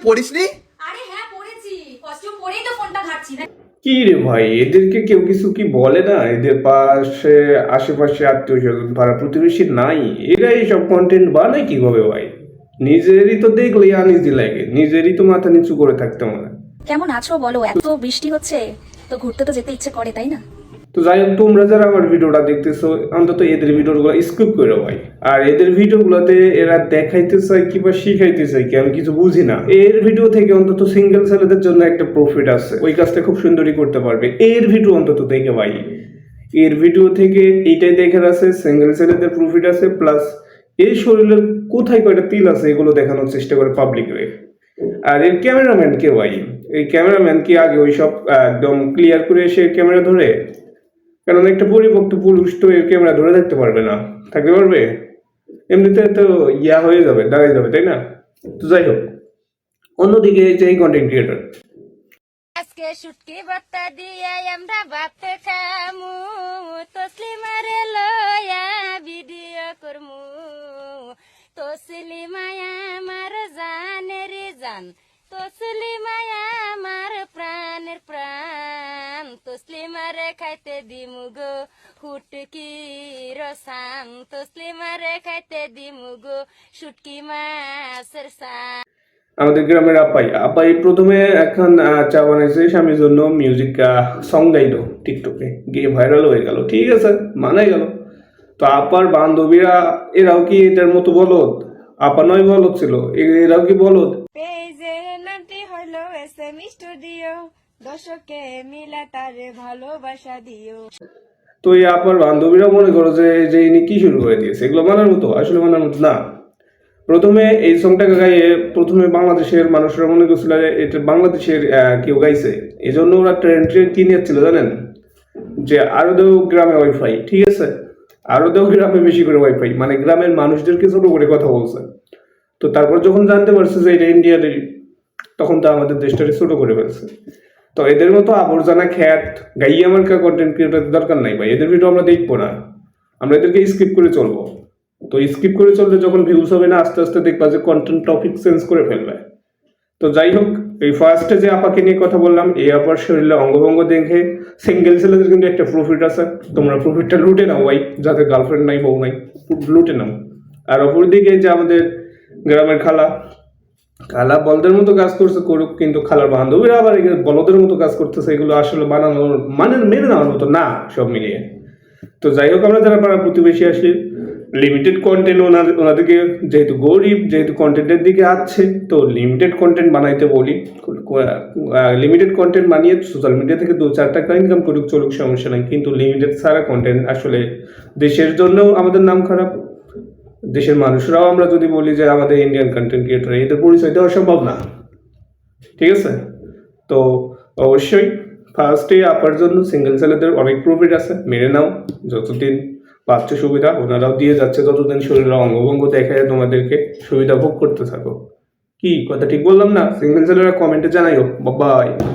পড়িসনি? আরে হ্যাঁ পড়েছি, কস্টিউম পরেই তো ফোনটা ঘাটছি না। কি রে ভাই, এদেরকে কেউ কিছু কি বলে না? এদের পাশে আশেপাশে আত্মীয় স্বজন পাড়া প্রতিবেশী নাই, এরা এইসব কন্টেন্ট বানায় কিভাবে ভাই? নিজেরই তো দেখলে আনইজি লাগে, নিজেরই তো মাথা নিচু করে থাকতে মনে হয়। কেমন আছো বলো? এত বৃষ্টি হচ্ছে তো ঘুরতে তো যেতে ইচ্ছে করে, তাই না? তো যাই হোক, তোমরা যারা আমার ভিডিওটা দেখতেছো অন্তত এদের ভিডিওগুলো স্কিপ করে ভাই। আর এদের ভিডিওগুলোতে এরা দেখাইতে চায় কিংবা শিখাইতে চায় কি আমি কিছু বুঝি না। এর ভিডিও থেকে অন্তত সিঙ্গেল ছেলেদের জন্য একটা প্রফিট আছে, ওই কাজটা খুব সুন্দরই করতে পারবে। এর ভিডিও অন্তত দেখে ভাই, এর ভিডিও থেকে এইটাই দেখার আছে, সিঙ্গেল ছেলেদের প্রফিট আছে, প্লাস এই শরীরের কোথায় কয়টা তিল আছে এগুলো দেখানোর চেষ্টা করে পাবলিকরে। আর এর ক্যামেরাম্যান কে ভাই? এই ক্যামেরাম্যান কি আগে ওইসব একদম ক্লিয়ার করে এসে ক্যামেরা ধরে? কারণ একটা পরিপক্ত পুরুষ তো এর ক্যামেরা ধরে থাকতে পারবে না, থাকতে পারবে? এমনিতে তো ইয়া হয়ে যাবে, দাঁড়াই যাবে, তাই না? তো যাই হোক, অন্যদিকে এই যে এই কন্টেন্ট ক্রিয়েটর, আজকে শুটকি ভর্তা দিয়া আমরা ভাত খামু, তসলিমারে লয়া ভিডিও করমু, তসলিমায়া আমার জানের জান, তসলিমায়া আমার প্রাণের প্রাণ, তসলিমারে খাইতে দিমু গো হুটকি রসান, তসলিমারে খাইতে দিমু গো শুটকি মাছের সান। আমাদের গ্রামের আপাই প্রথমে এখন চা বানাইছে স্বামীর জন্য, মিউজিক সং গাইলো, টিকটকে গিয়ে ভাইরাল হয়ে গেল, ঠিক আছে, মানাই গেল। তো আপার বান্ধবীরা এরাও কি এটার মতো বলদ? আপা নয় বলদ ছিল, এরাও কি বলদ? পেজের নামটি হলো SM স্টুডিও, দর্শকে মিলা তারে ভালোবাসা দিও। তো এই আপার বান্ধবীরা মনে করো যে ইনি কি শুরু করে দিয়েছে, এগুলো মানার মতো? আসলে মানার মতো না। প্রথমে এই সংটাকে গাইয়ে প্রথমে বাংলাদেশের মানুষরা মনে করছিল এটা বাংলাদেশের কেউ গাইছে, এই জন্য ওরা ট্রেন্ড কি নিয়েছিল জানেন? যে আরো দেও গ্রামে ওয়াইফাই, ঠিক আছে, আরো দেও গ্রামে বেশি করে ওয়াইফাই, মানে গ্রামের মানুষদেরকে ছোট করে কথা বলছে। তো তারপর যখন জানতে পারছে যে এটা ইন্ডিয়ারই, তখন তো আমাদের দেশটাকে ছোট করে ফেলছে। তো এদের মতো আবর্জনা খ্যাত গাইয়ে আমার কন্টেন্ট ক্রিয়েটার দরকার নাই ভাই, এদের ভিডিও আমরা দেখবো না, আমরা এদেরকে স্কিপ করে চলবো। তো স্কিপ করে চললে যখন ভিউজ হবে না, আস্তে আস্তে দেখবা যে কন্টেন্ট টপিক চেঞ্জ করে ফেলবে। তো যাই হোক, এই ফার্স্টে যে আপাকে নিয়ে কথা বললাম, এই আপার শরীরে অঙ্গভঙ্গ দেখে সিঙ্গেল ছেলেদের কিন্তু একটা প্রফিট আছে, তোমরা প্রফিটটা লুটে নাও ভাই, যাদের গার্লফ্রেন্ড নাই, বউ নাই, লুটে নাও। আর অপরদিকে যে আমাদের গ্রামের খালা বলদের মতো কাজ করছে, করুক, কিন্তু খালার বান্ধবীরা আবার বলদের মতো কাজ করতেছে, এগুলো আসলে বানানোর মানে মেনে নেওয়ার মতো না সব মিলিয়ে। তো যাই হোক, আমরা যারা পাড়া প্রতিবেশী আসি, লিমিটেড কন্টেন্ট ওনাদেরকে, যেহেতু গরিব, যেহেতু কন্টেন্টের দিকে আসছে, তো লিমিটেড কন্টেন্ট বানাইতে বলি। লিমিটেড কন্টেন্ট বানিয়ে সোশ্যাল মিডিয়া থেকে 2-4 টাকা ইনকাম করুক, চলুক, সমস্যা নাই, কিন্তু লিমিটেড ছাড়া কন্টেন্ট আসলে দেশের জন্যও আমাদের নাম খারাপ। দেশের মানুষরাও আমরা যদি বলি যে আমাদের ইন্ডিয়ান কন্টেন্ট ক্রিয়েটর, এদের পরিচয় দেওয়া সম্ভব না, ঠিক আছে? তো অবশ্যই ফার্স্টে আপার জন্য সিঙ্গেল ছেলেদের অনেক প্রফিট আছে, মেনে নাও। যতদিন পাচ্ছে সুবিধা ওনারাও দিয়ে যাচ্ছে, ততদিন শরীরের অঙ্গভঙ্গ দেখায় তোমাদেরকে সুবিধা ভোগ করতে থাকো। কি কথা ঠিক বললাম না? সিঙ্গেল ছেলেরা কমেন্টে জানাইও। বাই।